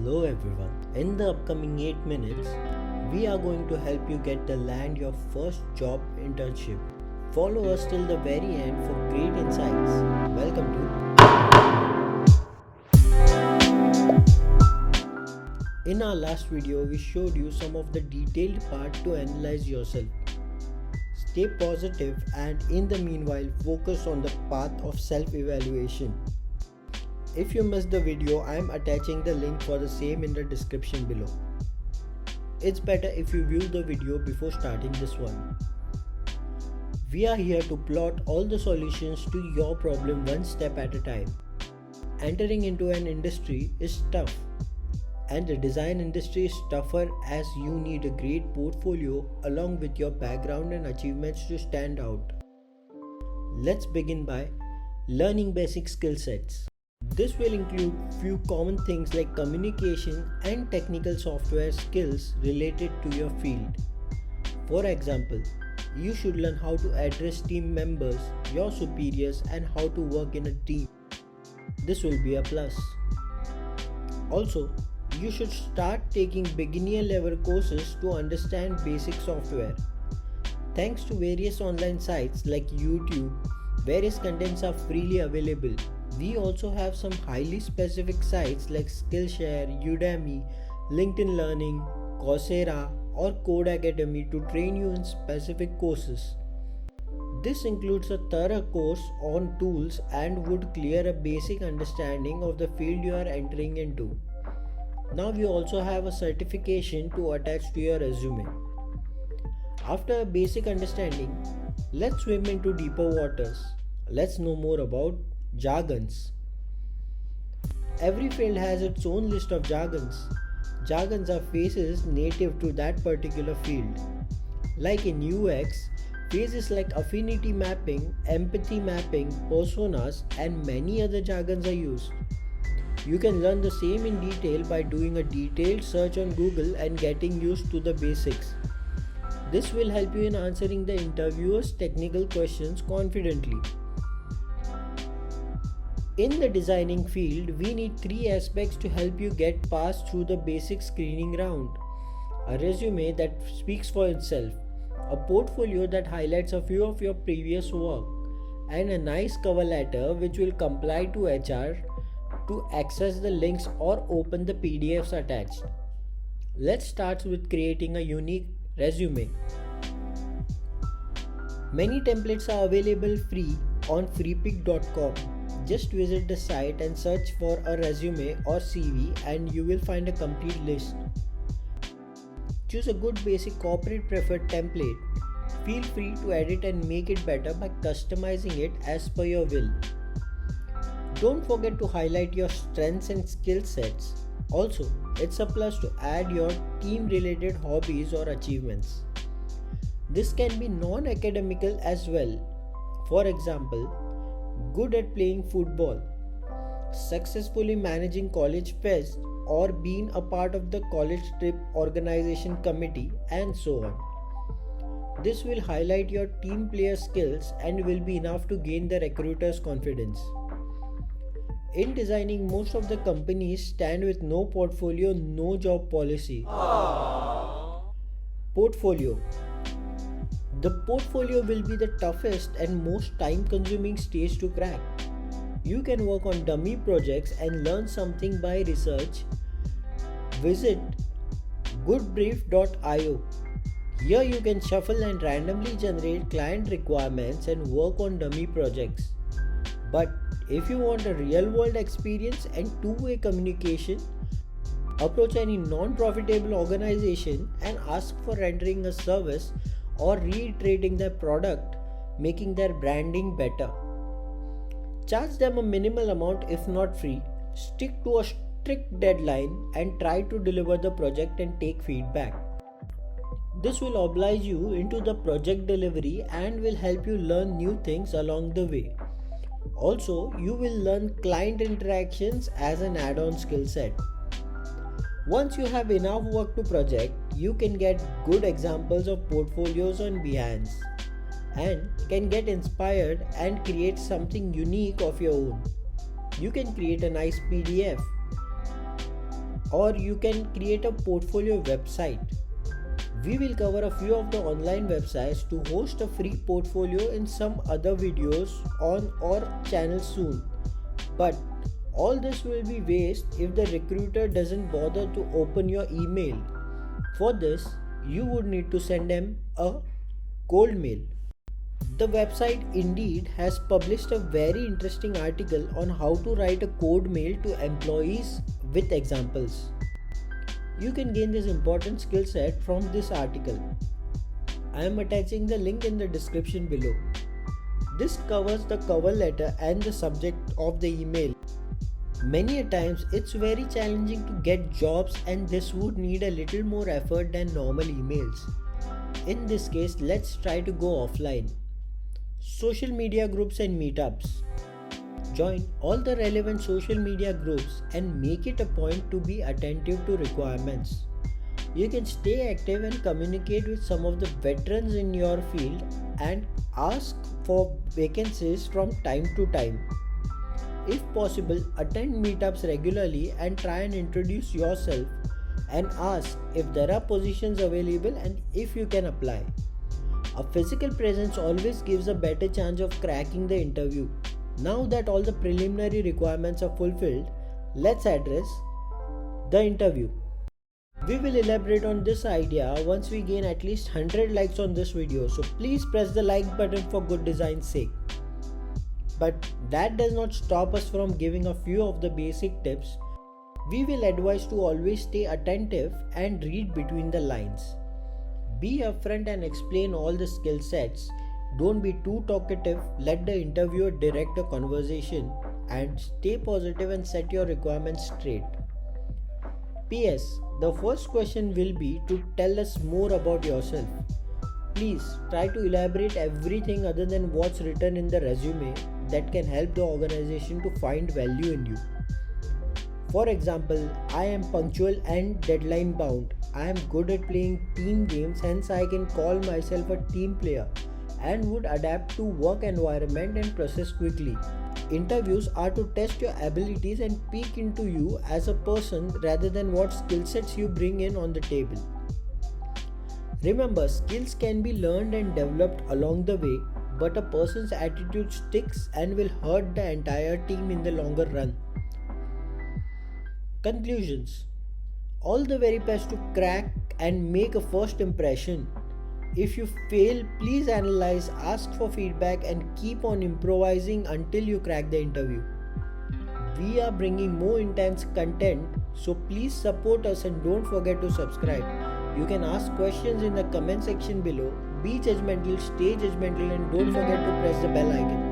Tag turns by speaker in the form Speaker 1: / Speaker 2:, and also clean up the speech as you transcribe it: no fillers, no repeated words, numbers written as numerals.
Speaker 1: Hello everyone. In the upcoming 8 minutes, we are going to help you get the land your first job internship. Follow us till the very end for great insights. Welcome to. In our last video, we showed you some of the detailed part to analyze yourself. Stay positive and in the meanwhile focus on the path of self-evaluation. If you missed the video, I am attaching the link for the same in the description below. It's better if you view the video before starting this one. We are here to plot all the solutions to your problem one step at a time. Entering into an industry is tough, and the design industry is tougher as you need a great portfolio along with your background and achievements to stand out. Let's begin by learning basic skill sets. This will include few common things like communication and technical software skills related to your field. For example, you should learn how to address team members, your superiors, and how to work in a team. This will be a plus. Also, you should start taking beginner level courses to understand basic software. Thanks to various online sites like YouTube, various contents are freely available. We also have some highly specific sites like Skillshare, Udemy, LinkedIn Learning, Coursera, or Codecademy to train you in specific courses. This includes a thorough course on tools and would clear a basic understanding of the field you are entering into. Now you also have a certification to attach to your resume. After a basic understanding, let's swim into deeper waters. Let's know more about jargons. Every field has its own list of jargons. Jargons are phrases native to that particular field. Like in UX, phrases like affinity mapping, empathy mapping, personas, and many other jargons are used. You can learn the same in detail by doing a detailed search on Google and getting used to the basics. This will help you in answering the interviewer's technical questions confidently. In the designing field, we need 3 aspects to help you get past through the basic screening round. A resume that speaks for itself, a portfolio that highlights a few of your previous work, and a nice cover letter which will comply to HR to access the links or open the PDFs attached. Let's start with creating a unique resume. Many templates are available free on freepik.com. Just visit the site and search for a resume or CV and you will find a complete list. Choose a good basic corporate preferred template. Feel free to edit and make it better by customizing it as per your will. Don't forget to highlight your strengths and skill sets. Also, it's a plus to add your team related hobbies or achievements. This can be non-academical as well. For example, good at playing football, successfully managing college fest, or being a part of the college trip organization committee, and so on. This will highlight your team player skills and will be enough to gain the recruiter's confidence. In designing, most of the companies stand with no portfolio, no job policy. Portfolio. The portfolio will be the toughest and most time-consuming stage to crack. You can work on dummy projects and learn something by research. Visit goodbrief.io. Here you can shuffle and randomly generate client requirements and work on dummy projects. But if you want a real-world experience and two-way communication, approach any non-profitable organization and ask for rendering a service or reiterating their product, making their branding better. Charge them a minimal amount if not free, stick to a strict deadline and try to deliver the project and take feedback. This will oblige you into the project delivery and will help you learn new things along the way. Also, you will learn client interactions as an add-on skill set. Once you have enough work to project, you can get good examples of portfolios on Behance and can get inspired and create something unique of your own. You can create a nice PDF. or you can create a portfolio website. We will cover a few of the online websites to host a free portfolio in some other videos on our channel soon. But all this will be waste if the recruiter doesn't bother to open your email. For this, you would need to send them a cold mail. The website Indeed has published a very interesting article on how to write a cold mail to employees with examples. You can gain this important skill set from this article. I am attaching the link in the description below. This covers the cover letter and the subject of the email. Many a times it's very challenging to get jobs, and this would need a little more effort than normal emails. In this case, let's try to go offline. Social media groups and meetups. Join all the relevant social media groups and make it a point to be attentive to requirements. You can stay active and communicate with some of the veterans in your field and ask for vacancies from time to time. If possible, attend meetups regularly and try and introduce yourself and ask if there are positions available and if you can apply. A physical presence always gives a better chance of cracking the interview. Now that all the preliminary requirements are fulfilled, let's address the interview. We will elaborate on this idea once we gain at least 100 likes on this video, so please press the like button for good design's sake. But that does not stop us from giving a few of the basic tips. We will advise to always stay attentive and read between the lines. Be upfront and explain all the skill sets. Don't be too talkative, let the interviewer direct the conversation, and stay positive and set your requirements straight. PS. The first question will be to tell us more about yourself. Please try to elaborate everything other than what's written in the resume that can help the organization to find value in you. For example, I am punctual and deadline bound. I am good at playing team games, hence I can call myself a team player and would adapt to work environment and process quickly. Interviews are to test your abilities and peek into you as a person rather than what skill sets you bring in on the table. Remember, skills can be learned and developed along the way, but a person's attitude sticks and will hurt the entire team in the longer run. Conclusions. All the very best to crack and make a first impression. If you fail, please analyze, ask for feedback, and keep on improvising until you crack the interview. We are bringing more intense content, so please support us and don't forget to subscribe. You can ask questions in the comment section below. Be judgmental, stay judgmental, and don't forget to press the bell icon.